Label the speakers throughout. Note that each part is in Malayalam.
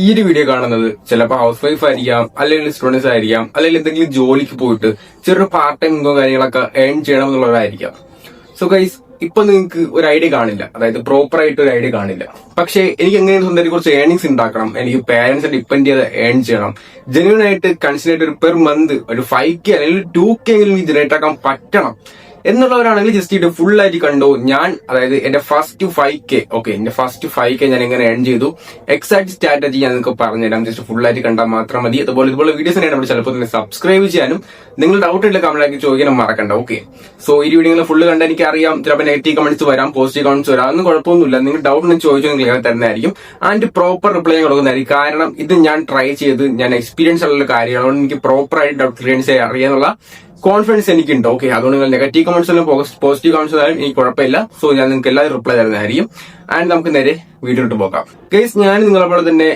Speaker 1: ഈ ഒരു വീഡിയോ കാണുന്നത് ചിലപ്പോൾ ഹൗസ് വൈഫ് ആയിരിക്കാം, അല്ലെങ്കിൽ സ്റ്റുഡൻസ് ആയിരിക്കാം, അല്ലെങ്കിൽ എന്തെങ്കിലും ജോലിക്ക് പോയിട്ട് ചെറിയ പാർട്ട് ടൈം ഇൻകം കാര്യങ്ങളൊക്കെ ഏൺ ചെയ്യണം എന്നുള്ളവരായിരിക്കാം. സോ ഗൈസ്, ഇപ്പൊ നിങ്ങൾക്ക് ഒരു ഐഡിയ കാണില്ല, അതായത് പ്രോപ്പർ ആയിട്ട് ഒരു ഐഡിയ കാണില്ല. പക്ഷേ എനിക്ക് എങ്ങനെയാണ് സ്വന്തമായിട്ട് കുറച്ച് ഏർണിങ്സ് ഉണ്ടാക്കണം, എനിക്ക് പേരൻസിനെ ഡിപ്പെൻഡ് ചെയ്ത് ഏൺ ചെയ്യണം, ജെന്യൂൻ ആയിട്ട് കൺസിഡർ ഒരു പെർ മന്ത് ഒരു 5K അല്ലെങ്കിൽ 2K എങ്കിലും ജനറേറ്റ് ആക്കാൻ പറ്റണം എന്നുള്ളവരാണെങ്കിൽ ജസ്റ്റ് ഇത് ഫുൾ ആയിട്ട് കണ്ടു. ഞാൻ അതായത് എന്റെ ഫസ്റ്റ് 5K എന്റെ ഫസ്റ്റ് 5K ഞാൻ എങ്ങനെ ഏൺ ചെയ്തു, എക്സാക്ട് സ്ട്രാറ്റജി ഞാൻ നിങ്ങൾക്ക് പറഞ്ഞുതരാം. ജസ്റ്റ് ഫുൾ ആയിട്ട് കണ്ടാൽ മാത്രം മതി. ഇതുപോലെ വീഡിയോസിനെ നമ്മൾ ചിലപ്പോൾ തന്നെ സബ്സ്ക്രൈബ് ചെയ്യാനും നിങ്ങൾ ഡൗട്ട് ഉള്ള കമന്റാക്കി ചോദിക്കാനും മറക്കണ്ട. ഓക്കെ, സോ ഈ വീഡിയോ നിങ്ങൾ ഫുള്ള് കണ്ട എനിക്ക് അറിയാം, ചിലപ്പോൾ നെഗറ്റീവ് കമന്റ്സ് വരാം, പോസിറ്റീവ് കമന്റ്സ് വരാം, ഒന്നും കുഴപ്പമൊന്നുമില്ല. നിങ്ങൾ ഡൗട്ട് ഉണ്ടെങ്കിൽ ചോദിച്ചാൽ ക്ലിയർ തരുന്നതായിരിക്കും ആൻഡ് പ്രോപ്പർ റിപ്ലൈ കൊടുക്കുന്നതായിരിക്കും. കാരണം ഇത് ഞാൻ ട്രൈ ചെയ്ത് ഞാൻ എക്സ്പീരിയൻസ് ഉള്ള കാര്യമാണ്, അതുകൊണ്ട് എനിക്ക് പ്രോപ്പർ ആയിട്ട് ഡൗട്ട് ക്ലിയർ അറിയാനുള്ള കോൺഫിഡൻസ് എനിക്കുണ്ട്. ഓക്കെ, അതുകൊണ്ട് നിങ്ങൾ നെഗറ്റീവ് കമന്റ്സ് ആയാലും പോസിറ്റീവ് കമന്റ്സ് ആയാലും എനിക്ക് കുഴപ്പമില്ല. സോ ഞാൻ നിങ്ങൾക്ക് എല്ലാവരും റിപ്ലൈ തരുന്നതായിരിക്കും. ആൻഡ് നമുക്ക് നേരെ വീഡിയോ ഇട്ട് പോകാം. ഗൈസ്, ഞാൻ നിങ്ങളെപ്പോലെ തന്നെ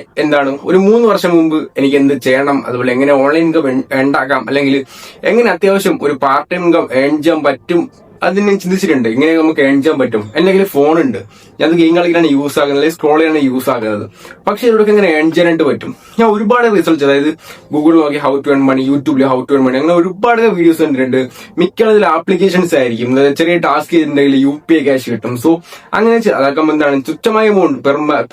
Speaker 1: ഒരു 3 വർഷം മുമ്പ് എനിക്ക് എന്ത് ചെയ്യണം, അതുപോലെ എങ്ങനെ ഓൺലൈൻ ഇൻകം ഉണ്ടാക്കാം, അല്ലെങ്കിൽ എങ്ങനെ അത്യാവശ്യം ഒരു പാർട്ട് ടൈം ഇൻകം ഏൺ ചെയ്യാൻ പറ്റും, അത് ഞാൻ ചിന്തിച്ചിട്ടുണ്ട്. ഇങ്ങനെ നമുക്ക് ഏൺ ചെയ്യാൻ പറ്റും. എന്റെ കയ്യിൽ ഫോൺ ഉണ്ട്, ഞാൻ ഗെയിം കളിക്കാനാണ് യൂസ് ആകുന്നത്, അല്ലെങ്കിൽ സ്ക്രോൾ ചെയ്യാനാണ് യൂസ് ആകുന്നത്. പക്ഷെ ഇതിലൂടെ എങ്ങനെ ഏൺ ചെയ്യാനായിട്ട് പറ്റും, ഞാൻ ഒരുപാട് റിസർച്ച്, അതായത് ഗൂഗിളിൽ നോക്കി ഹൗ ടു ഏൺ മണി, യൂട്യൂബിൽ ഹൗ ടു ഏൺ മണി, അങ്ങനെ ഒരുപാട് വീഡിയോസ് കണ്ടിട്ടുണ്ട്. മിക്കതിൽ ആപ്ലിക്കേഷൻസ് ആയിരിക്കും, ചെറിയ ടാസ്ക് ചെയ്തിട്ടുണ്ടെങ്കിൽ UPI ക്യാഷ് കിട്ടും. സോ അങ്ങനെ അതൊക്കെ എന്താണ് തുച്ഛമായ എമൗണ്ട്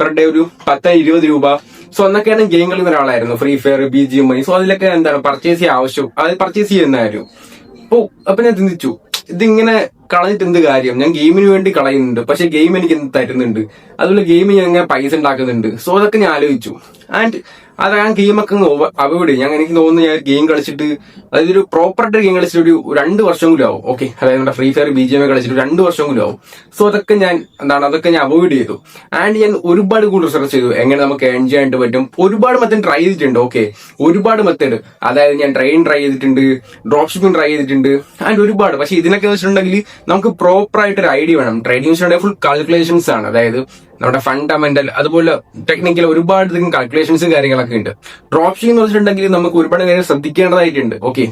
Speaker 1: പെർ ഡേ ഒരു 10-20 രൂപ. സോ അന്നൊക്കെയാണ് ഗെയിം കളിക്കുന്ന ഒരാളായിരുന്നു, ഫ്രീ ഫയർ, BGMI. സോ അതിലൊക്കെ പർച്ചേസ് ചെയ്യാൻ ആവശ്യം, അത് പർച്ചേസ് ചെയ്യുന്നതായിരുന്നു. അപ്പൊ ഞാൻ ചിന്തിച്ചു, ഇതിങ്ങനെ കളഞ്ഞിട്ട് എന്ത് കാര്യം, ഞാൻ ഗെയിമിന് വേണ്ടി കളയുന്നുണ്ട്, പക്ഷെ ഗെയിം എനിക്ക് എന്ത് തരുന്നുണ്ട്, അതുപോലെ ഗെയിമിൽ ഞാൻ എങ്ങനെ പൈസ ഉണ്ടാക്കുന്നുണ്ട്. സോ അതൊക്കെ ഞാൻ ആലോചിച്ചു. ആൻഡ് അത് ആ ഗെയിമൊക്കെ അവോയ്ഡ് ചെയ്യും. എനിക്ക് തോന്നുന്നു ഞാൻ ഗെയിം കളിച്ചിട്ട്, അതായത് ഒരു പ്രോപ്പറായിട്ട് ഗെയിം കളിച്ചിട്ട് ഒരു 2 വർഷം കൂടി ആവും. ഓക്കെ, അതായത് നമ്മുടെ ഫ്രീ ഫയർ, BGMI കളിച്ചിട്ട് 2 വർഷം കൂടി ആവും. സോ അതൊക്കെ ഞാൻ അതൊക്കെ ഞാൻ അവോയ്ഡ് ചെയ്തു. ആൻഡ് ഞാൻ ഒരുപാട് കൂടുതൽ റിസർച്ച് ചെയ്തു, എങ്ങനെ നമുക്ക് ഏൺ ചെയ്യാനായിട്ട് പറ്റും. ഒരുപാട് മെത്തേഡ് ട്രൈ ചെയ്തിട്ടുണ്ട്. ഓക്കെ, ഒരുപാട് മെത്തേഡ്, അതായത് ഞാൻ ട്രൈ ചെയ്തിട്ടുണ്ട്, ഡ്രോപ്പ് ഷിപ്പിംഗ് ട്രൈ ചെയ്തിട്ടുണ്ട്, ആൻഡ് ഒരുപാട്. പക്ഷെ ഇതിനൊക്കെ വെച്ചിട്ടുണ്ടെങ്കിൽ നമുക്ക് പ്രോപ്പർ ആയിട്ട് ഒരു ഐഡിയ വേണം. ട്രേഡിംഗ് വെച്ചിട്ടുണ്ടെങ്കിൽ ഫുൾ കാൽക്കുലേഷൻസ് ആണ്, അതായത് നമ്മുടെ ഫണ്ടമെന്റൽ, അതുപോലെ ടെക്നിക്കൽ ഒരുപാട് കാൽക്കുലേഷൻസും കാര്യങ്ങളൊക്കെ ഉണ്ട്. ഡ്രോപ്പ് ഷിപ്പിംഗ് എന്ന് വെച്ചിട്ടുണ്ടെങ്കിൽ നമുക്ക് ഒരുപാട് കാര്യം ശ്രദ്ധിക്കേണ്ടതായിട്ടുണ്ട്. ഓക്കെ,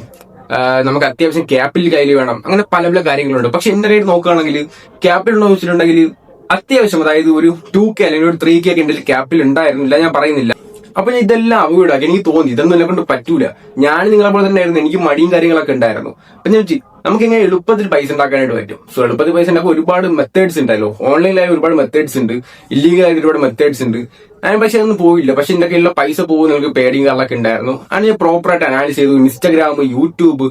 Speaker 1: നമുക്ക് അത്യാവശ്യം ക്യാപിറ്റൽ കയ്യിൽ വേണം, അങ്ങനെ പല പല കാര്യങ്ങളുണ്ട്. പക്ഷെ എന്റെ കയ്യിൽ നോക്കുകയാണെങ്കിൽ ക്യാപിറ്റൽ എന്ന് വെച്ചിട്ടുണ്ടെങ്കിൽ അത്യാവശ്യം, അതായത് ഒരു 2K അല്ലെങ്കിൽ ഒരു 3K ഒക്കെ എന്റെ ക്യാപിറ്റൽ ഉണ്ടായിരുന്നില്ല, ഞാൻ പറയുന്നില്ല. അപ്പൊ ഞാൻ ഇതെല്ലാം അവോയ്ഡ് ആക്കി. എനിക്ക് തോന്നി ഇതൊന്നും എന്നെ കൊണ്ട് പറ്റൂല. ഞാൻ നിങ്ങളെ പോലെ തന്നെ ആയിരുന്നു, എനിക്ക് മടിയും കാര്യങ്ങളൊക്കെ ഉണ്ടായിരുന്നു. അപ്പൊ ഞാൻ നമുക്ക് എങ്ങനെ എളുപ്പത്തിൽ പൈസ ഉണ്ടാക്കാനായിട്ട് പറ്റും. സോ എളുപ്പത്തിൽ പൈസ ഉണ്ടാക്കാൻ ഒരുപാട് മെത്തേഡ്സ് ഉണ്ടല്ലോ, ഓൺലൈനിലായ ഒരുപാട് മെത്തേഡ്സ് ഉണ്ട്, ഇല്ലീഗലായിട്ട് ഒരുപാട് മെത്തേഡ്സ് ഉണ്ട്. ഞാൻ പക്ഷെ അതൊന്നും പോയില്ല. പക്ഷെ എന്റെ കയ്യിലുള്ള പൈസ പോകും നിങ്ങൾക്ക് പേടിയും കാര്യങ്ങളൊക്കെ ഉണ്ടായിരുന്നു. ആണ് ഞാൻ പ്രോപ്പറായിട്ട് അനാലിസ് ചെയ്തു. ഇൻസ്റ്റാഗ്രാം, യൂട്യൂബ്,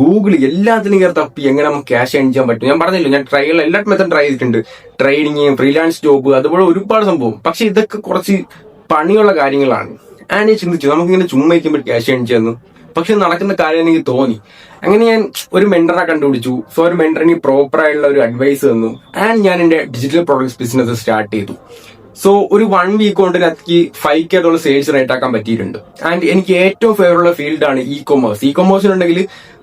Speaker 1: ഗൂഗിൾ, എല്ലാത്തിനും കയറി തപ്പി എങ്ങനെ നമുക്ക് ക്യാഷ് ഏൺ ചെയ്യാൻ പറ്റും. ഞാൻ പറഞ്ഞില്ല, ഞാൻ എല്ലാ മെത്തേഡ് ട്രൈ ചെയ്തിട്ടുണ്ട്. ട്രേഡിങ്, ഫ്രീലാൻസ് ജോബ്, അതുപോലെ ഒരുപാട് സംഭവം. പക്ഷെ ഇതൊക്കെ കുറച്ച് പണിയുള്ള കാര്യങ്ങളാണ്. ഞാൻ ചിന്തിച്ചു നമുക്കിങ്ങനെ ചുമ്മാ ഇരിക്കുമ്പോൾ ക്യാഷ് ഏൺ ചെയ്യുന്നു, പക്ഷെ നടക്കുന്ന കാര്യം എനിക്ക് തോന്നി. അങ്ങനെ ഞാൻ ഒരു മെന്ററെ കണ്ടുപിടിച്ചു. സോ ഒരു മെന്ററിന് പ്രോപ്പർ ആയിട്ടുള്ള ഒരു അഡ്വൈസ് തന്നു. ആൻഡ് ഞാൻ എന്റെ ഡിജിറ്റൽ പ്രോഡക്ട്സ് ബിസിനസ് സ്റ്റാർട്ട് ചെയ്തു. സോ ഒരു 1 വീക്ക് കൊണ്ട് എനിക്ക് 5K സെയിൽസ് റേറ്റ് ആക്കാൻ പറ്റിയിട്ടുണ്ട്. ആൻഡ് എനിക്ക് ഏറ്റവും ഫേവറുള്ള ഫീൽഡാണ് ഇ-കൊമേഴ്സ്. ഇ-കൊമേഴ്സിനുണ്ടെങ്കിൽ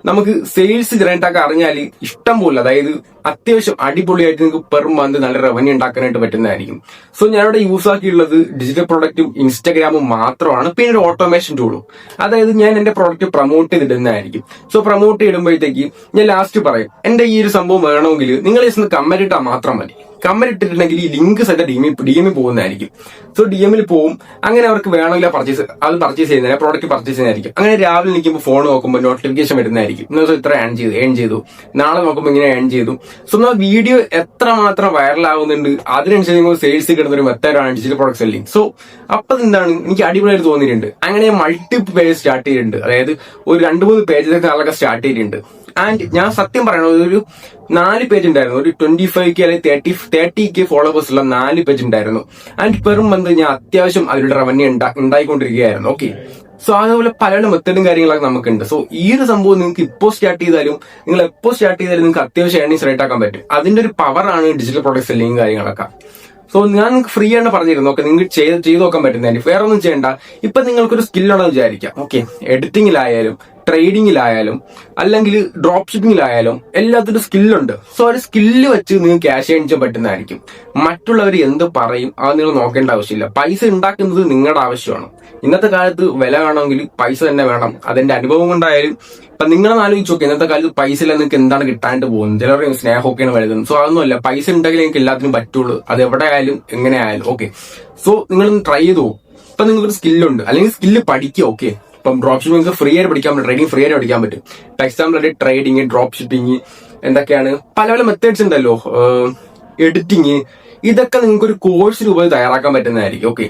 Speaker 1: നമുക്ക് സെയിൽസ് ജനറേറ്റ് ആക്കാൻ അറിഞ്ഞാൽ ഇഷ്ടം പോലെ, അതായത് അത്യാവശ്യം അടിപൊളിയായിട്ട് നിങ്ങൾക്ക് പെർ മന്ത് നല്ല റവന്യൂ ഉണ്ടാക്കാനായിട്ട് പറ്റുന്നതായിരിക്കും. സോ ഞാനിവിടെ യൂസ് ആക്കിയുള്ളത് ഡിജിറ്റൽ പ്രൊഡക്റ്റും ഇൻസ്റ്റാഗ്രാമും മാത്രമാണ്, പിന്നെ ഒരു ഓട്ടോമേഷൻ ടൂളും. അതായത് ഞാൻ എന്റെ പ്രൊഡക്റ്റ് പ്രൊമോട്ട് ചെയ്തിടുന്നതായിരിക്കും. സോ പ്രൊമോട്ട് ചെയ്യുമ്പോഴത്തേക്ക് ഞാൻ ലാസ്റ്റ് പറയും, എന്റെ ഈ ഒരു സംഭവം വേണമെങ്കിൽ നിങ്ങൾ ജസ്റ്റ് കമന്റ് ഇട്ടാൽ മാത്രം മതി. കമന്റ് ഇട്ടിട്ടുണ്ടെങ്കിൽ ഈ ലിങ്ക് സെറ്റ് DM പോകുന്നതായിരിക്കും. സോ DM പോവും. അങ്ങനെ അവർക്ക് വേണമെങ്കിൽ പർച്ചേസ് ചെയ്യുന്നതിന് പ്രോഡക്റ്റ് പർച്ചേസ് ചെയ്യുന്നതായിരിക്കും. അങ്ങനെ രാവിലെ നിൽക്കുമ്പോൾ ഫോൺ നോക്കുമ്പോൾ നോട്ടിഫിക്കേഷൻ വരുന്നതായിരിക്കും, ഇന്ന് ദിവസം ഇത്ര ഏൺ ചെയ്തു, നാളെ നോക്കുമ്പോൾ ഇങ്ങനെ ഏൺ ചെയ്തു. സോ നമ്മൾ വീഡിയോ എത്രമാത്രം വൈറലാകുന്നുണ്ട് അതിനനുസരിച്ച് സെയിൽസ് കിട്ടുന്ന ഒരു മെത്തേഡാണ് ഡിജിറ്റൽ പ്രോഡക്റ്റ് സെല്ലിംഗ്. സോ അപ്പൊ എനിക്ക് അടിപൊളിയായിട്ട് തോന്നിയിട്ടുണ്ട്. അങ്ങനെ മൾട്ടിപ്പിൾ പേജ് സ്റ്റാർട്ട് ചെയ്തിട്ടുണ്ട്, അതായത് ഒരു 2-3 പേജൊക്കെ ആളൊക്കെ സ്റ്റാർട്ട് ചെയ്തിട്ടുണ്ട്. ആൻഡ് ഞാൻ സത്യം പറയണത് ഒരു 4 പേജ് ഉണ്ടായിരുന്നു, ഒരു 25K അല്ലെങ്കിൽ 30K ഫോളോവേഴ്സ് ഉള്ള 4 പേജ് ഉണ്ടായിരുന്നു. ആൻഡ് പെർ മന്ത് ഞാൻ അത്യാവശ്യം അതിലുള്ള റവന്യൂ ഉണ്ടായിക്കൊണ്ടിരിക്കുകയായിരുന്നു. ഓക്കെ, സോ അതുപോലെ പല മെത്തേഡും കാര്യങ്ങളൊക്കെ നമുക്കുണ്ട്. സോ ഈ ഒരു സംഭവം നിങ്ങൾക്ക് ഇപ്പോൾ സ്റ്റാർട്ട് ചെയ്താലും നിങ്ങൾ എപ്പോൾ സ്റ്റാർട്ട് ചെയ്താലും നിങ്ങൾക്ക് അത്യാവശ്യം ഏർണിങ്സ് റേറ്റ് ആക്കാൻ പറ്റും. അതിന്റെ ഒരു പവറാണ് ഡിജിറ്റൽ പ്രോഡക്റ്റ് സെല്ലിംഗ് കാര്യങ്ങളൊക്കെ. സോ ഞാൻ നിങ്ങൾക്ക് ഫ്രീ ആണ് പറഞ്ഞിരുന്നു. ഓക്കെ, നിങ്ങൾക്ക് ചെയ്ത് നോക്കാൻ പറ്റുന്നതായിരിക്കും, വേറെ ഒന്നും ചെയ്യണ്ട. ഇപ്പൊ നിങ്ങൾക്കൊരു സ്കില്ലാണെന്ന് വിചാരിക്കാം. ഓക്കെ, എഡിറ്റിംഗിലായാലും ട്രേഡിംഗിലായാലും അല്ലെങ്കിൽ ഡ്രോപ്പ് ഷിപ്പിംഗിലായാലും എല്ലാത്തിനും സ്കില്ലുണ്ട്. സോ ഒരു സ്കില്ല് വെച്ച് നിങ്ങൾക്ക് ക്യാഷ് ഏൺ ചെയ്യാൻ പറ്റുന്നതായിരിക്കും. മറ്റുള്ളവർ എന്ത് പറയും അത് നിങ്ങൾ നോക്കേണ്ട ആവശ്യമില്ല. പൈസ ഉണ്ടാക്കുന്നത് നിങ്ങളുടെ ആവശ്യമാണ്. ഇന്നത്തെ കാലത്ത് വില വേണമെങ്കിൽ പൈസ തന്നെ വേണം. അതെന്റെ അനുഭവം കൊണ്ടായാലും ഇപ്പൊ നിങ്ങളെ ആലോചിച്ച് നോക്കി, ഇന്നത്തെ കാലത്ത് പൈസ ഇല്ല നിങ്ങൾക്ക് എന്താണ് കിട്ടാണ്ട് പോകുന്നത്. ചിലർ സ്നേഹമൊക്കെയാണ് വലുതുന്നത്. സോ അതൊന്നുമല്ല, പൈസ ഉണ്ടെങ്കിൽ നിങ്ങൾക്ക് എല്ലാത്തിനും പറ്റുള്ളൂ, അത് എവിടെ ആയാലും എങ്ങനെ ആയാലും. ഓക്കെ, സോ നിങ്ങളൊന്ന് ട്രൈ ചെയ്തു. ഇപ്പൊ നിങ്ങൾക്ക് ഒരു സ്കില്ലുണ്ട് അല്ലെങ്കിൽ സ്കില്ല് പഠിക്കുക. ഓക്കെ, ഇപ്പം ഡ്രോപ്പ് ഷിപ്പിംഗ് നിങ്ങൾക്ക് ഫ്രീ ആയിട്ട് പഠിക്കാൻ പറ്റും, ട്രേഡിംഗ് ഫ്രീ ആയിട്ട് പഠിക്കാൻ പറ്റും. ഇപ്പൊ എക്സാമ്പിൾ ആയിട്ട് ട്രേഡിംഗ്, ഡ്രോപ്പ് ഷിപ്പിംഗ്, എന്തൊക്കെയാണ് പല പല മെത്തേഡ്സ് ഉണ്ടല്ലോ, എഡിറ്റിംഗ്, ഇതൊക്കെ നിങ്ങൾക്ക് ഒരു കോഴ്സ് രൂപത്തിൽ തയ്യാറാക്കാൻ പറ്റുന്നതായിരിക്കും. ഓക്കെ,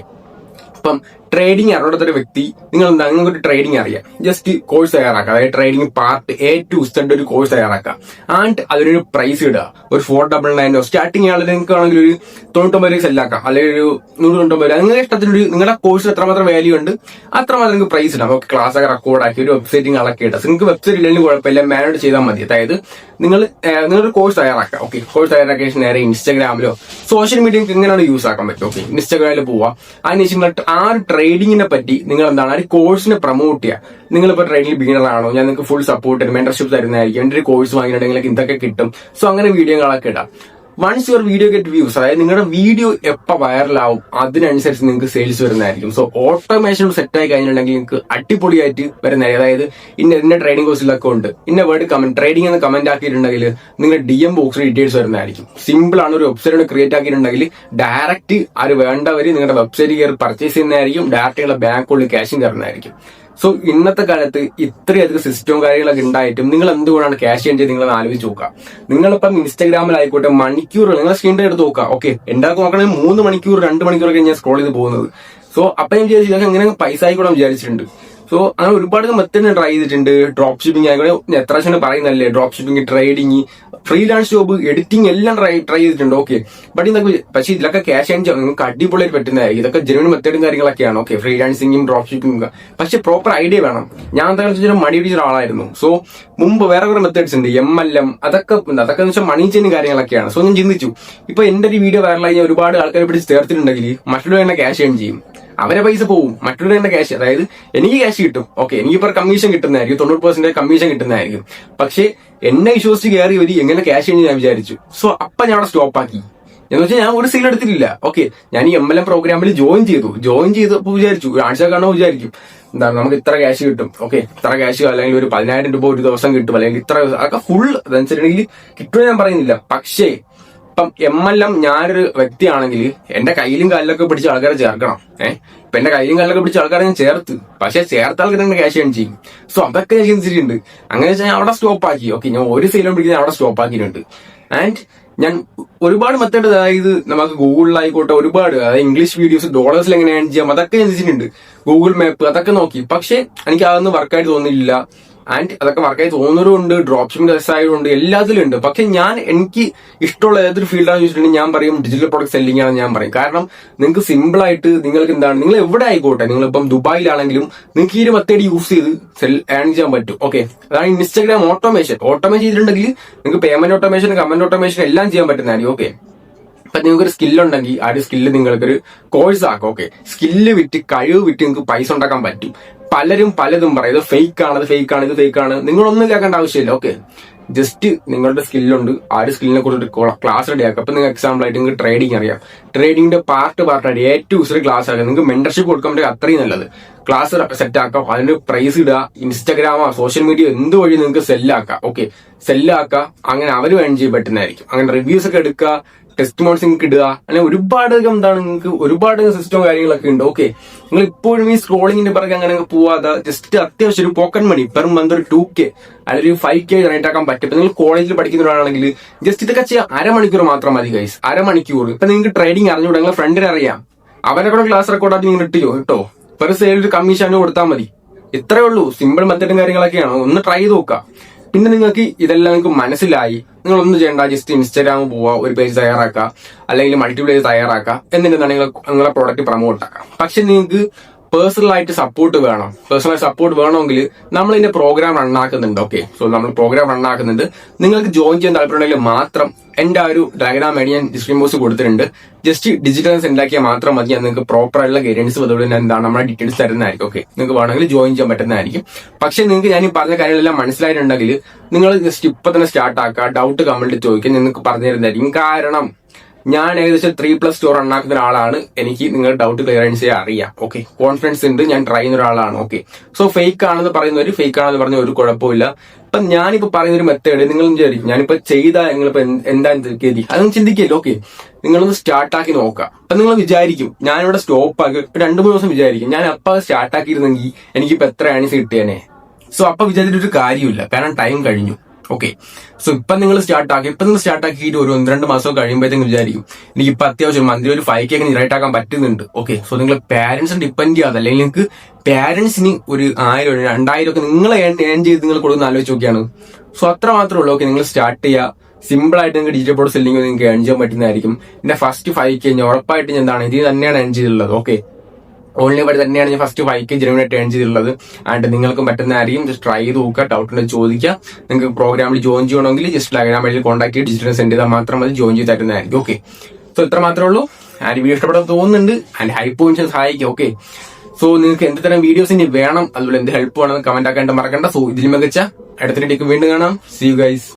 Speaker 1: ഇപ്പം ട്രേഡിംഗ് അറിയാത്ത ഒരു വ്യക്തി നിങ്ങൾക്ക് ട്രേഡിംഗ് അറിയാം, ജസ്റ്റ് കോഴ്സ് തയ്യാറാക്കുക. അതായത് trading part A to Z ഒരു കോഴ്സ് തയ്യാറാക്കുക. ആൻഡ് അതിനൊരു പ്രൈസ് ഇടുക, ഒരു 499 സ്റ്റാർട്ടിംഗ് ആണെങ്കിൽ നിങ്ങൾക്ക് ആണെങ്കിൽ ഒരു 99 രൂപ സെല്ലാക്കാം, അല്ലെങ്കിൽ ഒരു 199 രൂപ. നിങ്ങളുടെ ഇഷ്ടത്തിന് നിങ്ങളുടെ കോഴ്സിന് എത്രമാത്രം വാല്യൂ ഉണ്ട് അത്രമാത്രം നിങ്ങൾക്ക് പ്രൈസ് ഇടാം. നമുക്ക് ക്ലാസ് ഒക്കെ റെക്കോർഡാക്കി ഒരു വെബ്സൈറ്റിംഗ് അളക്കി ഇടാം. നിങ്ങൾക്ക് വെബ്സൈറ്റ് ഇല്ലെങ്കിൽ കുഴപ്പമില്ല, മാനേജ് ചെയ്താൽ മതി. അതായത് നിങ്ങളൊരു കോഴ്സ് തയ്യാറാക്കുക. ഓക്കെ, കോഴ്സ് തയ്യാറാക്കിയ ശേഷം നേരെ ഇൻസ്റ്റാഗ്രാമിലോ സോഷ്യൽ മീഡിയ എങ്ങനെയാണ് യൂസ് ആക്കാൻ പറ്റും. ഓക്കെ, ഇൻസ്റ്റാഗ്രാമിൽ പോവുക. അതിനുശേഷം ആ ഒരു ട്രേഡിങ്ങിനെ പറ്റി നിങ്ങൾ എന്താണ് ആ ഒരു കോഴ്സിനെ പ്രൊമോട്ട് ചെയ്യുക. നിങ്ങളിപ്പോ ട്രേഡിംഗ് ബിഗിനർ ആണോ, ഞാൻ നിങ്ങൾക്ക് ഫുൾ സപ്പോർട്ട് മെന്റർഷിപ്പ് തരുന്നതായിരിക്കും, എന്റെ ഒരു കോഴ്സ് വാങ്ങിയിട്ടുണ്ടെങ്കിൽ ഇതൊക്കെ കിട്ടും. സോ അങ്ങനെ വീഡിയോകളൊക്കെ ഇടാം. Once your video get views, അതായത് നിങ്ങളുടെ വീഡിയോ എപ്പോൾ വൈറലാവും അതിനനുസരിച്ച് നിങ്ങൾക്ക് സെയിൽസ് വരുന്നതായിരിക്കും. സോ ഓട്ടോമേഷൻ സെറ്റ് ആയി കഴിഞ്ഞിട്ടുണ്ടെങ്കിൽ നിങ്ങൾക്ക് അടിപൊളിയായിട്ട് വരുന്നതായിരിക്കും. അതായത് ഇന്ന ട്രേഡിംഗ് കോഴ്സിലൊക്കെ ഉണ്ട്, ഇന്ന വേർഡ് കമന്റ് ട്രേഡിംഗ് എന്ന് കമന്റ് ആക്കിയിട്ടുണ്ടെങ്കിൽ നിങ്ങൾ DM ബോക്സിൽ ഡീറ്റെയിൽസ് വരുന്നതായിരിക്കും. സിമ്പിൾ ആണ്. ഒരു വെബ്സൈറ്റ് ക്രിയേറ്റ് ആക്കിയിട്ടുണ്ടെങ്കിൽ ഡയറക്റ്റ് അത് വേണ്ടവർ നിങ്ങളുടെ വെബ്സൈറ്റ് കയറി പർച്ചേസ് ചെയ്യുന്നതായിരിക്കും, ഡയറക്റ്റ് നിങ്ങളുടെ ബാങ്കുകളിൽ ക്യാഷും കയറുന്നതായിരിക്കും. സോ ഇന്നത്തെ കാലത്ത് ഇത്രയധികം സിസ്റ്റവും കാര്യങ്ങളൊക്കെ ഉണ്ടായിട്ടും നിങ്ങൾ എന്തുകൊണ്ടാണ് ക്യാഷ് ചെയ്യേണ്ടത് നിങ്ങൾ ആലോചിച്ച് നോക്കുക. നിങ്ങളിപ്പം ഇൻസ്റ്റാഗ്രാമിലായിക്കോട്ടെ മണിക്കൂർ നിങ്ങൾ സ്ക്രീൻ എടുത്ത് നോക്കുക. ഓക്കെ, ഉണ്ടാക്കി നോക്കണമെങ്കിൽ 3 മണിക്കൂർ 2 മണിക്കൂറൊക്കെ ഞാൻ സ്ക്രോൾ ചെയ്ത് പോകുന്നത്. സോ അപ്പൊ ഞാൻ വിചാരിച്ചു ഇതൊക്കെ എങ്ങനെ പൈസ ആയിക്കോളാം വിചാരിച്ചിട്ടുണ്ട്. സോ അങ്ങനെ ഒരുപാട് മെത്തേഡ് ട്രൈ ചെയ്തിട്ടുണ്ട്. ഡ്രോപ്പ് ഷിപ്പിംഗ് ആയിക്കോട്ടെ, എത്ര വർഷം പറയുന്നല്ലേ, drop shipping, trading, freelance job, editing എല്ലാം ട്രൈ ചെയ്തിട്ടുണ്ട്. ഓക്കെ, ബട്ട് ഇതൊക്കെ പക്ഷേ ഇതിലൊക്കെ ക്യാഷ് ആൻഡ് നിങ്ങൾക്ക് അടിപൊളിയായിട്ട് പറ്റുന്നതായിരിക്കും. ഇതൊക്കെ ജെനുവിൻ മെത്തേഡും കാര്യങ്ങളൊക്കെയാണ്. ഓക്കെ, ഫ്രീലാൻസിംഗും ഡ്രോപ്പ് ഷിപ്പിംഗും. പക്ഷെ പ്രോപ്പർ ഐഡിയ വേണം. ഞാൻ എന്താ മടി പിടിച്ച ഒരാളായിരുന്നു. സോ മുമ്പ് വേറെ കുറെ മെത്തേഡ്സ് ഉണ്ട്, MLM, അതൊക്കെ എന്ന് വെച്ചാൽ മണി ചെയിനും കാര്യങ്ങളൊക്കെയാണ്. സോ ഞാൻ ചിന്തിച്ചു, ഇപ്പൊ എന്റെ ഒരു വീഡിയോ വൈറലായി ഒരുപാട് ആൾക്കാരെ പിടിച്ച് ചേർത്തിട്ടുണ്ടെങ്കിൽ മറ്റുള്ളവർ തന്നെ ക്യാഷ് ഏൺ ചെയ്യും, അവരെ പൈസ പോവും, മറ്റുള്ള തന്നെ ക്യാഷ്, അതായത് എനിക്ക് ക്യാഷ് കിട്ടും. ഓക്കെ, എനിക്കിപ്പോ കമ്മീഷൻ കിട്ടുന്നതായിരിക്കും, 90% കമ്മീഷൻ കിട്ടുന്നതായിരിക്കും. പക്ഷെ എന്നെ വിശ്വസിച്ച് കയറി വരി എങ്ങനെ ക്യാഷ് ചെയ്യുന്ന ഞാൻ വിചാരിച്ചു. സോ അപ്പൊ ഞാൻ അവിടെ സ്റ്റോപ്പ് ആക്കി. എന്ന് വെച്ചാൽ ഞാൻ ഒരു സീൽ എടുത്തിട്ടില്ല. ഓക്കെ, ഞാൻ ഈ MLM പ്രോഗ്രാമിൽ ജോയിൻ ചെയ്തപ്പോൾ വിചാരിച്ചു, ആഴ്ച കാണുമ്പോൾ വിചാരിക്കും എന്താണ് നമുക്ക് ഇത്ര ക്യാഷ് കിട്ടും. ഓക്കെ, ഇത്ര ക്യാഷ് അല്ലെങ്കിൽ ഒരു 10,000 രൂപ ഒരു ദിവസം കിട്ടും, അല്ലെങ്കിൽ ഇത്ര അതൊക്കെ ഫുൾ അതനുസരിച്ച് കിട്ടുമെന്ന് ഞാൻ പറയുന്നില്ല. പക്ഷേ ഇപ്പം MLM ഞാനൊരു വ്യക്തിയാണെങ്കിൽ എന്റെ കയ്യിലും കാലിലൊക്കെ പിടിച്ച ആൾക്കാരെ ചേർക്കണം. ഇപ്പൊ എന്റെ കയ്യിലും കാലിലൊക്കെ പിടിച്ച ആൾക്കാരെ ഞാൻ ചേർത്ത്, പക്ഷെ ചേർത്ത ആൾക്കാർ എന്നെ ക്യാഷ് ഏൺ ചെയ്യും. സോ അതൊക്കെ ഞാൻ ചിന്തിച്ചിട്ടുണ്ട്. അങ്ങനെ വെച്ചാൽ ഞാൻ അവിടെ സ്റ്റോപ്പ് ആക്കി. ഓക്കെ, ഞാൻ ഒരു സെയിലും പിടിക്കാൻ അവിടെ സ്റ്റോപ്പ് ആക്കിയിട്ടുണ്ട്. ആൻഡ് ഞാൻ ഒരുപാട് മെത്തേഡ്, അതായത് നമുക്ക് ഗൂഗിളിലായിക്കോട്ടെ ഒരുപാട്, അതായത് ഇംഗ്ലീഷ് വീഡിയോസ് ഡോളേഴ്സിൽ എങ്ങനെ ഏൺ ചെയ്യാം അതൊക്കെ ചിന്തിച്ചിട്ടുണ്ട്. ഗൂഗിൾ മാപ്പ് അതൊക്കെ നോക്കി, പക്ഷെ എനിക്ക് അതൊന്നും വർക്കായിട്ട് തോന്നിയില്ല. ആൻഡ് അതൊക്കെ വർക്കായി തോന്നുന്നവരുണ്ട്, ഡ്രോപ്പ് ഷിപ്പിംഗ് വ്യവസായമുണ്ട്, എല്ലാത്തിലും ഉണ്ട്. പക്ഷെ എനിക്ക് ഇഷ്ടമുള്ള ഏതൊരു ഫീൽഡാണെന്ന് ചോദിച്ചിട്ടുണ്ടെങ്കിൽ ഞാൻ പറയും ഡിജിറ്റൽ പ്രൊഡക്റ്റ് സെല്ലിംഗ് ആണെന്ന് ഞാൻ പറയും. കാരണം നിങ്ങൾക്ക് സിമ്പിൾ ആയിട്ട് നിങ്ങൾക്ക് എന്താണ്, നിങ്ങൾ എവിടെ ആയിക്കോട്ടെ, നിങ്ങളിപ്പം ദുബായിലാണെങ്കിലും നിങ്ങൾക്ക് ഈ ഒരു മെത്തേഡ് യൂസ് ചെയ്ത് ഏൺ ചെയ്യാൻ പറ്റും. ഓക്കെ, അതാണ് ഇൻസ്റ്റാഗ്രാം ഓട്ടോമേഷൻ ചെയ്തിട്ടുണ്ടെങ്കിൽ നിങ്ങൾക്ക് പേയ്മെന്റ് ഓട്ടോമേഷൻ, കമന്റ് ഓട്ടോമേഷൻ എല്ലാം ചെയ്യാൻ പറ്റുന്നതായിരിക്കും. ഓക്കെ, അപ്പൊ നിങ്ങൾക്കൊരു സ്കില്ലുണ്ടെങ്കിൽ ആ ഒരു സ്കില്ല് നിങ്ങൾക്കൊരു കോഴ്സ് ആക്കാം. ഓക്കെ, സ്കില്ല് വിറ്റ് കഴിവ് വിറ്റ് നിങ്ങൾക്ക് പൈസ ഉണ്ടാക്കാൻ പറ്റും. പലരും പലതും പറയും ഇത് ഫേക്ക് ആണ്, ഇത് ഫേക്ക് ആണ്. നിങ്ങളൊന്നും കേൾക്കേണ്ട ആവശ്യമില്ല. ഓക്കെ, ജസ്റ്റ് നിങ്ങളുടെ സ്കില്ലുണ്ട്, ആ ഒരു സ്കില്ലിനെ കുറിച്ച് ക്ലാസ് റെഡി ആക്കുക. അപ്പൊ നിങ്ങൾ എക്സാമ്പിൾ ആയിട്ട് നിങ്ങൾക്ക് ട്രേഡിംഗ് അറിയാം, ട്രേഡിംഗിന്റെ പാർട്ടായിട്ട് A to Z ക്ലാസ് ആക്കുക. നിങ്ങൾക്ക് മെന്റർഷിപ്പ് കൊടുക്കാൻ പറ്റുക അത്രയും നല്ലത്. ക്ലാസ് സെറ്റ് ആക്കാം, അതിന് പ്രൈസ് ഇടുക, ഇൻസ്റ്റാഗ്രാമോ സോഷ്യൽ മീഡിയ എന്ത് വഴി നിങ്ങൾക്ക് സെല്ലാക്കാം. ഓക്കെ, സെല്ലാക്കുക, അങ്ങനെ അവർ വേൺ ചെയ്യാൻ പറ്റുന്നതായിരിക്കും. അങ്ങനെ റിവ്യൂസ് ഒക്കെ എടുക്കുക, ടെസ്റ്റിമോൺസ് നിങ്ങൾക്ക് ഇടുക, അങ്ങനെ ഒരുപാട് എന്താണ് നിങ്ങൾക്ക് ഒരുപാട് സിസ്റ്റവും കാര്യങ്ങളൊക്കെ ഉണ്ട്. ഓക്കെ, നിങ്ങൾ ഇപ്പോഴും ഈ സ്ക്രോളിങ്ങിന്റെ പിറകെ അങ്ങനെ പോവാതെ ജസ്റ്റ് അത്യാവശ്യം ഒരു പോക്കറ്റ് മണി പെർ മന്ത് ഒരു 2K അല്ലെങ്കിൽ ഒരു 5K ജനറേറ്റ് ആക്കാൻ പറ്റും. ഇപ്പൊ നിങ്ങൾ കോളേജിൽ പഠിക്കുന്നവരാണെങ്കിൽ ജസ്റ്റ് ഇതൊക്കെ ചെയ്യാൻ അരമണിക്കൂർ മാത്രം മതി ഗൈസ്, അരമണിക്കൂർ. ഇപ്പൊ നിങ്ങൾക്ക് ട്രേഡിംഗ് അറിഞ്ഞൂടെ, നിങ്ങളെ ഫ്രണ്ടിനെ അറിയാം, അവരെ കൂടെ ക്ലാസ് റെക്കോർഡാക്കി നിങ്ങൾ കേട്ടോ, പെർ സെയിൽ ഒരു കമ്മീഷൻ കൊടുത്താൽ മതി. ഇത്രേ ഉള്ളൂ, സിമ്പിൾ മെത്തേഡും കാര്യങ്ങളൊക്കെയാണ്. ഒന്ന് ട്രൈ ചെയ്ത് നോക്കുക. പിന്നെ നിങ്ങൾക്ക് ഇതെല്ലാം നിങ്ങൾക്ക് മനസ്സിലായി, നിങ്ങൾ ഒന്നും ചെയ്യേണ്ട, ജസ്റ്റ് ഇൻസ്റ്റാഗ്രാമിൽ പോവുക, ഒരു പേജ് തയ്യാറാക്കുക, അല്ലെങ്കിൽ മൾട്ടിപ്പിൾ പേജ് തയ്യാറാക്കുക, എന്നിട്ട് നിങ്ങളെ പ്രോഡക്റ്റ് പ്രൊമോട്ട് ആക്കാം. പക്ഷെ നിങ്ങൾക്ക് പേഴ്സണലായിട്ട് സപ്പോർട്ട് വേണം. പേഴ്സണൽ സപ്പോർട്ട് വേണമെങ്കിൽ നമ്മൾ ഇതിന്റെ പ്രോഗ്രാം റണ്ണാക്കുന്നുണ്ട്. ഓക്കെ, സോ നമ്മൾ പ്രോഗ്രാം റണ്ണാക്കുന്നുണ്ട്. നിങ്ങൾക്ക് ജോയിൻ ചെയ്യാൻ താല്പര്യമുണ്ടെങ്കിൽ മാത്രം എന്റെ ആ ഒരു ഡയഗ്രാം ആയിട്ട് ഞാൻ ഡിസ്ക്രിപ്ഷൻ ബോക്സ് കൊടുത്തിട്ടുണ്ട്. ജസ്റ്റ് ഡിജിറ്റൽ ഉണ്ടാക്കിയാൽ മാത്രം മതി. ഞാൻ നിങ്ങൾക്ക് പ്രോപ്പർ ആയിട്ടുള്ള ഗൈഡൻസ് അതുപോലെ എന്താണ് നമ്മുടെ ഡീറ്റെയിൽസ് തരുന്നതായിരിക്കും. ഓക്കെ, നിങ്ങൾക്ക് വേണമെങ്കിൽ ജോയിൻ ചെയ്യാൻ പറ്റുന്നതായിരിക്കും. പക്ഷെ നിങ്ങൾക്ക് ഞാൻ ഈ പറഞ്ഞ കാര്യങ്ങളെല്ലാം മനസ്സിലായിട്ടുണ്ടെങ്കിൽ നിങ്ങൾ ജസ്റ്റ് ഇപ്പൊ തന്നെ സ്റ്റാർട്ട് ആക്കുക. ഡൗട്ട് കമന്റ് ചോദിക്കാൻ നിങ്ങൾക്ക് പറഞ്ഞു തരുന്നതായിരിക്കും. കാരണം ഞാൻ ഏകദേശം 3+ സ്റ്റോർ ഉണ്ടാക്കുന്ന ഒരാളാണ്. എനിക്ക് നിങ്ങളുടെ ഡൗട്ട് ക്ലിയറൻസ് ചെയ്യാൻ അറിയാം. ഓക്കെ, കോൺഫിഡൻസ് ഉണ്ട്, ഞാൻ ട്രൈ ചെയ്യുന്ന ഒരാളാണ്. ഓക്കെ, സോ ഫേക്ക് ആണെന്ന് പറയുന്നവര് ഫേക്ക് ആണെന്ന് പറഞ്ഞ ഒരു കുഴപ്പമില്ല. ഇപ്പൊ ഞാനിപ്പോ പറയുന്ന ഒരു മെത്തേഡ് നിങ്ങൾ വിചാരിക്കും ഞാനിപ്പോ ചെയ്താൽ നിങ്ങളിപ്പോ എന്താ ഗതി, അതൊന്നും ചിന്തിക്കല്ലോ. ഓക്കെ, നിങ്ങളൊന്ന് സ്റ്റാർട്ടാക്കി നോക്കുക. അപ്പൊ നിങ്ങൾ വിചാരിക്കും ഞാനിവിടെ സ്റ്റോപ്പ് ആക്കി 2-3 ദിവസം വിചാരിക്കും ഞാൻ അപ്പൊ സ്റ്റാർട്ടാക്കിയിരുന്നെങ്കിൽ എനിക്കിപ്പോ എത്ര ഏണിങ്സ് കിട്ടിയേനെ. സോ അപ്പൊ വിചാരിച്ചിട്ടൊരു കാര്യമില്ല, കാരണം ടൈം കഴിഞ്ഞു. ഓക്കെ, സോ ഇപ്പൊ നിങ്ങൾ സ്റ്റാർട്ടാക്കിയിട്ട് ഒരു 1-2 മാസം കഴിയുമ്പോഴത്തേക്കും വിചാരിക്കും എനിക്കിപ്പോ അത്യാവശ്യം മന്ത്ലി ഒരു 5K ജനറേറ്റ് ആക്കാൻ പറ്റുന്നുണ്ട്. ഓക്കെ, സോ നിങ്ങൾ പാരന്റ്സിനെ ഡിപ്പെൻഡ് ചെയ്യാതെ, അല്ലെങ്കിൽ നിങ്ങൾക്ക് പാരന്റ്സിന് ഒരു 1000-2000 ഒക്കെ നിങ്ങളെ ഏൺ ചെയ്ത് നിങ്ങൾ കൊടുക്കുന്ന ആലോചിച്ച് നോക്കിയാണ്. സോ അത്ര മാത്രമേ ഉള്ളൂ. ഓക്കെ, നിങ്ങൾ സ്റ്റാർട്ട് ചെയ്യുക. സിമ്പിൾ ആയിട്ട് നിങ്ങൾക്ക് ഡിജിറ്റൽ ബോർഡ് സെല്ലിംഗ് നിങ്ങൾക്ക് ഏൺ ചെയ്യാൻ പറ്റുന്നതായിരിക്കും. എന്റെ ഫസ്റ്റ് 5K ഞാൻ ഉറപ്പായിട്ട് ഞാൻ എന്താണ് ഇത് തന്നെയാണ് ഏൺ ചെയ്തിട്ടുള്ളത്. ഓക്കെ, ഓൺലൈൻ വഴി തന്നെയാണ് ഞാൻ ഫസ്റ്റ് 5K ജെനുവിനായിട്ട് ഏൺ ചെയ്തിട്ടുള്ളത്. ആൻഡ് നിങ്ങൾക്കും പറ്റുന്നതായിരിക്കും. ജസ്റ്റ് ട്രൈ ചെയ്ത് നോക്കുക, ഡൗട്ട് ഉണ്ടെങ്കിൽ ചോദിക്കുക. നിങ്ങൾക്ക് പ്രോഗ്രാമിൽ ജോയിൻ ചെയ്യണമെങ്കിൽ ജസ്റ്റ് ടെലഗ്രാം വഴി കോൺടാക്ട് ചെയ്ത് ഡിജിറ്റൽ സെൻഡ് ചെയ്താൽ മാത്രം മതി, ജോയിൻ ചെയ്ത് തരുന്നതായിരിക്കും. ഓക്കെ, സോ ഇത്ര മാത്രമേ ഉള്ളൂ. ആൻഡ് വീഡിയോ ഇഷ്ടപ്പെടാൻ തോന്നുന്നുണ്ട്. ആൻഡ് ഹൈപ്പ് പോയിന്റ്സ് സഹായിക്കും. ഓക്കെ, സോ നിങ്ങൾക്ക് എന്ത് തരം വീഡിയോസ് ഇനി വേണം, അതുപോലെ എന്ത് ഹെൽപ്പ് വേണമെന്ന് കമന്റ് ആക്കാണ്ട് മറക്കണ്ട. സോ ഇതിൽ മികച്ച അടുത്ത വീഡിയോക്ക് വീണ്ടും കാണാം. See you guys.